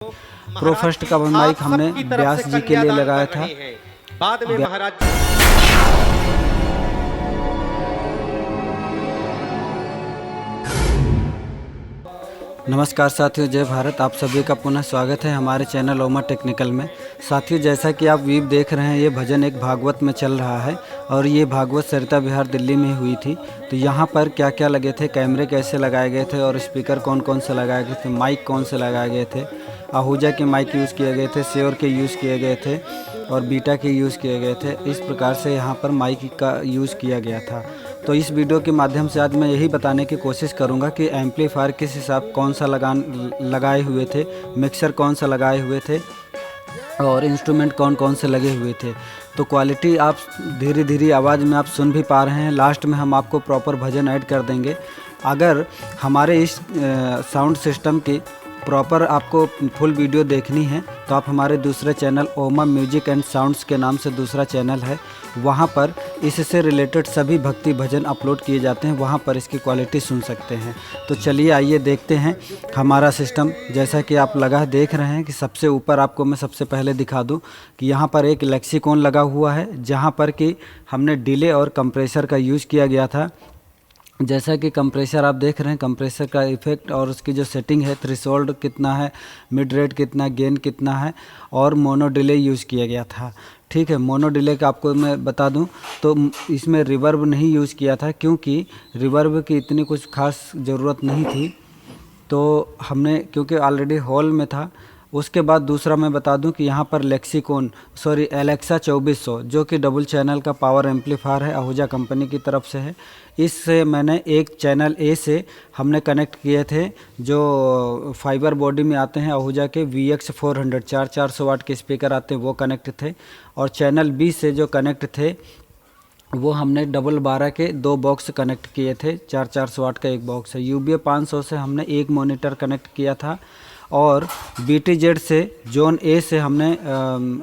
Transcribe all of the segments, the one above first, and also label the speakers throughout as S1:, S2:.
S1: Pro first का mic हमने व्यास जी के लिए लगाया था।
S2: बाद में महाराज
S1: नमस्कार साथियों, जय भारत। आप सभी का पुनः स्वागत है हमारे चैनल ओमा टेक्निकल में। साथियों, जैसा कि आप वीव देख रहे हैं, ये भजन एक भागवत में चल रहा है और ये भागवत सरिता विहार दिल्ली में हुई थी। तो यहाँ पर क्या क्या लगे थे, कैमरे कैसे लगाए गए थे और स्पीकर कौन कौन से लगाए गए थे, माइक कौन से लगाए गए थे, आहूजा के माइक यूज़ किए गए थे, श्योर के यूज़ किए गए थे और बीटा के यूज़ किए गए थे। इस प्रकार से यहाँ पर माइक का यूज़ किया गया था। तो इस वीडियो के माध्यम से आज मैं यही बताने की कोशिश करूंगा कि एम्पलीफायर किस हिसाब कौन सा लगाए हुए थे, मिक्सर कौन सा लगाए हुए थे और इंस्ट्रूमेंट कौन कौन से लगे हुए थे। तो क्वालिटी आप धीरे धीरे आवाज़ में आप सुन भी पा रहे हैं। लास्ट में हम आपको प्रॉपर भजन ऐड कर देंगे। अगर हमारे इस साउंड सिस्टम की प्रॉपर आपको फुल वीडियो देखनी है तो आप हमारे दूसरे चैनल ओमा म्यूजिक एंड साउंड्स के नाम से दूसरा चैनल है, वहाँ पर इससे रिलेटेड सभी भक्ति भजन अपलोड किए जाते हैं, वहाँ पर इसकी क्वालिटी सुन सकते हैं। तो चलिए आइए देखते हैं हमारा सिस्टम। जैसा कि आप देख रहे हैं कि सबसे ऊपर आपको मैं सबसे पहले दिखा दूं कि यहाँ पर एक लेक्सिकॉन लगा हुआ है, जहाँ पर कि हमने डिले और कंप्रेसर का यूज़ किया गया था। जैसा कि कंप्रेसर आप देख रहे हैं, कंप्रेसर का इफ़ेक्ट और उसकी जो सेटिंग है, थ्रेशोल्ड कितना है, मिड रेट कितना, गेन कितना है और मोनो डिले यूज़ किया गया था। ठीक है, मोनो डिले का आपको मैं बता दूं तो इसमें रिवर्ब नहीं यूज़ किया था, क्योंकि रिवर्ब की इतनी कुछ खास ज़रूरत नहीं थी। तो हमने क्योंकि ऑलरेडी हॉल में था। उसके बाद दूसरा मैं बता दूं कि यहाँ पर एलेक्सा 2400 जो कि डबल चैनल का पावर एम्पलीफायर है, आहूजा कंपनी की तरफ से है। इससे मैंने एक चैनल ए से हमने कनेक्ट किए थे, जो फाइबर बॉडी में आते हैं आहूजा के VX 400 400 वाट के स्पीकर आते हैं, वो कनेक्ट थे। और चैनल बी से जो कनेक्ट थे वो हमने डबल 12 के 2 बॉक्स कनेक्ट किए थे, 400 वाट का एक बॉक्स है। UBA 500 से हमने एक मॉनिटर कनेक्ट किया था और BTZ से जोन ए से हमने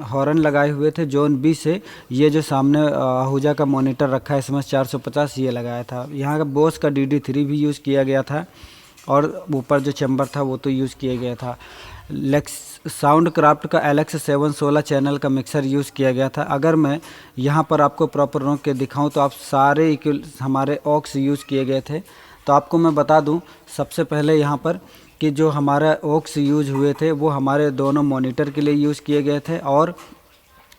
S1: हॉर्न लगाए हुए थे। जोन बी से ये जो सामने आहूजा का मॉनिटर रखा है SMS 450 ये लगाया था। यहाँ का बोस का DD3 भी यूज़ किया गया था और ऊपर जो चैम्बर था वो तो यूज़ किया गया था। साउंड क्राफ्ट का LX 716 चैनल का मिक्सर यूज़ किया गया था। अगर मैं यहाँ पर आपको प्रॉपर रोक के दिखाऊं तो आप सारे हमारे ऑक्स यूज़ किए गए थे। तो आपको मैं बता दूं सबसे पहले यहाँ पर कि जो हमारा ऑक्स यूज हुए थे वो हमारे दोनों मॉनिटर के लिए यूज़ किए गए थे और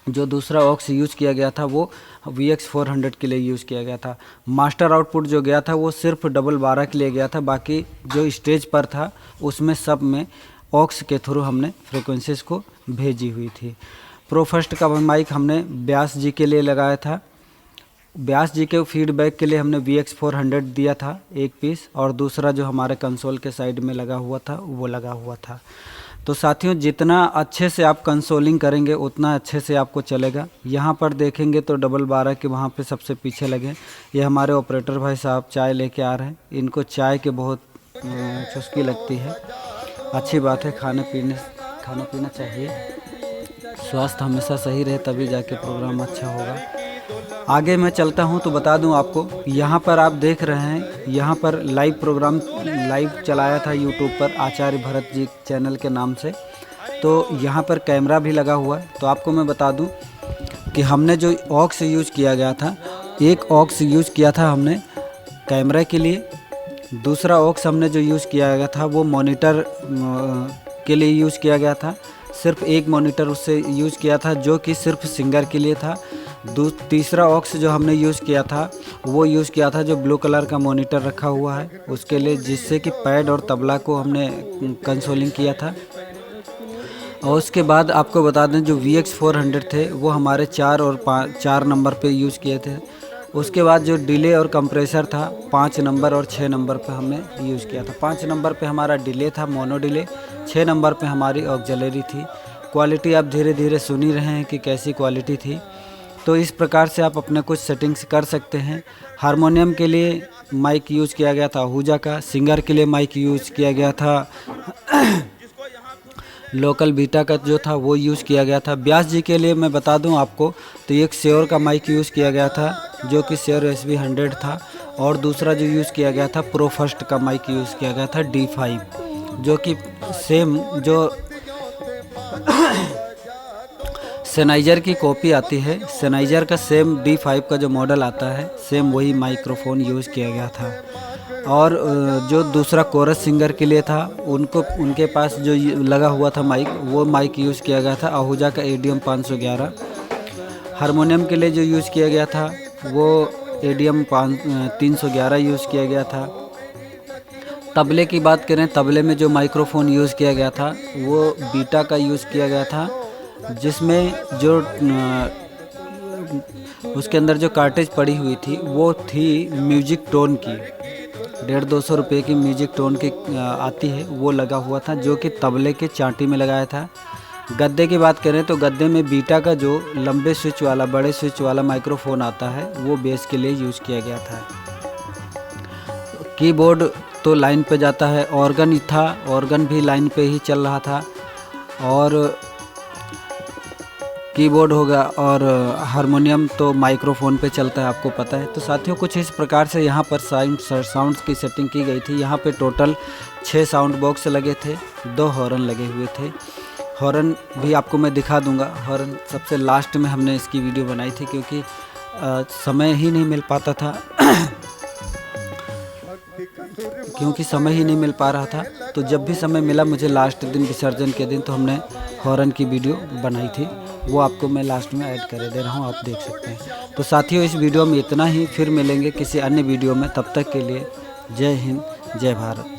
S1: जो दूसरा ऑक्स यूज़ किया गया था वो VX 400 के लिए यूज़ किया गया था। मास्टर आउटपुट जो गया था वो सिर्फ डबल 12 के लिए गया था, बाकी जो स्टेज पर था उसमें सब में ऑक्स के थ्रू हमने फ्रिक्वेंसीज़ को भेजी हुई थी। प्रो फर्स्ट का माइक हमने व्यास जी के लिए लगाया था। व्यास जी के फीडबैक के लिए हमने VX 400 दिया था एक पीस, और दूसरा जो हमारे कंसोल के साइड में लगा हुआ था वो लगा हुआ था। तो साथियों, जितना अच्छे से आप कंसोलिंग करेंगे उतना अच्छे से आपको चलेगा। यहाँ पर देखेंगे तो डबल 12 के वहाँ पे सबसे पीछे लगे। ये हमारे ऑपरेटर भाई साहब चाय लेके आ रहे हैं। इनको चाय के बहुत चुस्की लगती है। अच्छी बात है, खाना पीना चाहिए। स्वास्थ्य हमेशा सही रहे तभी जाके प्रोग्राम अच्छा होगा। आगे मैं चलता हूं तो बता दूं आपको, यहाँ पर आप देख रहे हैं, यहाँ पर लाइव प्रोग्राम लाइव चलाया था यूट्यूब पर आचार्य भरत जी चैनल के नाम से। तो यहाँ पर कैमरा भी लगा हुआ है। तो आपको मैं बता दूं कि हमने जो ऑक्स यूज़ किया गया था, एक ऑक्स यूज़ किया था हमने कैमरा के लिए, दूसरा ऑक्स हमने जो यूज़ किया गया था वो मॉनिटर के लिए यूज़ किया गया था। सिर्फ एक मॉनिटर उससे यूज़ किया था जो कि सिर्फ सिंगर के लिए था। तीसरा ऑक्स जो हमने यूज़ किया था वो यूज़ किया था जो ब्लू कलर का मॉनिटर रखा हुआ है उसके लिए, जिससे कि पैड और तबला को हमने कंसोलिंग किया था। और उसके बाद आपको बता दें जो VX 400 थे वो हमारे 4 नंबर पे यूज़ किए थे। उसके बाद जो डिले और कंप्रेसर था 5 नंबर और 6 नंबर पे हमने यूज़ किया था। 5 नंबर पे हमारा डिले था, मोनो डिले। 6 नंबर पे हमारी ऑक्सिलरी थी। क्वालिटी आप धीरे धीरे सुन ही रहे हैं कि कैसी क्वालिटी थी। तो इस प्रकार से आप अपने कुछ सेटिंग्स कर सकते हैं। हारमोनियम के लिए माइक यूज़ किया गया था आहूजा का, सिंगर के लिए माइक यूज़ किया गया था लोकल बीटा का जो था वो यूज़ किया गया था। व्यास जी के लिए मैं बता दूं आपको तो एक श्योर का माइक यूज़ किया गया था जो कि श्योर SB 100 था, और दूसरा जो यूज़ किया गया था प्रो फर्स्ट का माइक यूज़ किया गया था D5, जो कि सेम जो सेनाइजर की कॉपी आती है। सेनाइजर का सेम D5 का जो मॉडल आता है, सेम वही माइक्रोफोन यूज़ किया गया था। और जो दूसरा कोरस सिंगर के लिए था, उनके पास जो लगा हुआ था माइक, वो माइक यूज़ किया गया था आहूजा का ADM 511। हारमोनियम के लिए जो यूज़ किया गया था वो ADM 311 यूज़ किया गया था। तबले की बात करें, तबले में जो माइक्रोफोन यूज़ किया गया था वो बीटा का यूज़ किया गया था, जिसमें जो उसके अंदर जो कार्टेज पड़ी हुई थी वो थी म्यूजिक टोन की, 150-200 रुपये की म्यूजिक टोन की आती है, वो लगा हुआ था, जो कि तबले के चांटी में लगाया था। गद्दे की बात करें तो गद्दे में बीटा का जो लंबे स्विच वाला, बड़े स्विच वाला माइक्रोफोन आता है वो बेस के लिए यूज़ किया गया था। कीबोर्ड तो लाइन पे जाता है, ऑर्गन था, ऑर्गन भी लाइन पे ही चल रहा था, और कीबोर्ड होगा, और हारमोनियम तो माइक्रोफोन पे चलता है, आपको पता है। तो साथियों, कुछ इस प्रकार से यहाँ पर साउंड्स की सेटिंग की गई थी। यहाँ पे टोटल 6 साउंड बॉक्स लगे थे, 2 हॉर्न लगे हुए थे। हॉर्न भी आपको मैं दिखा दूंगा। हॉर्न सबसे लास्ट में हमने इसकी वीडियो बनाई थी, क्योंकि समय ही नहीं मिल पाता था क्योंकि समय ही नहीं मिल पा रहा था। तो जब भी समय मिला मुझे, लास्ट दिन विसर्जन के दिन, तो हमने हॉर्न की वीडियो बनाई थी, वो आपको मैं लास्ट में ऐड कर दे रहा हूँ, आप देख सकते हैं। तो साथियों, इस वीडियो में इतना ही, फिर मिलेंगे किसी अन्य वीडियो में। तब तक के लिए जय हिंद, जय भारत।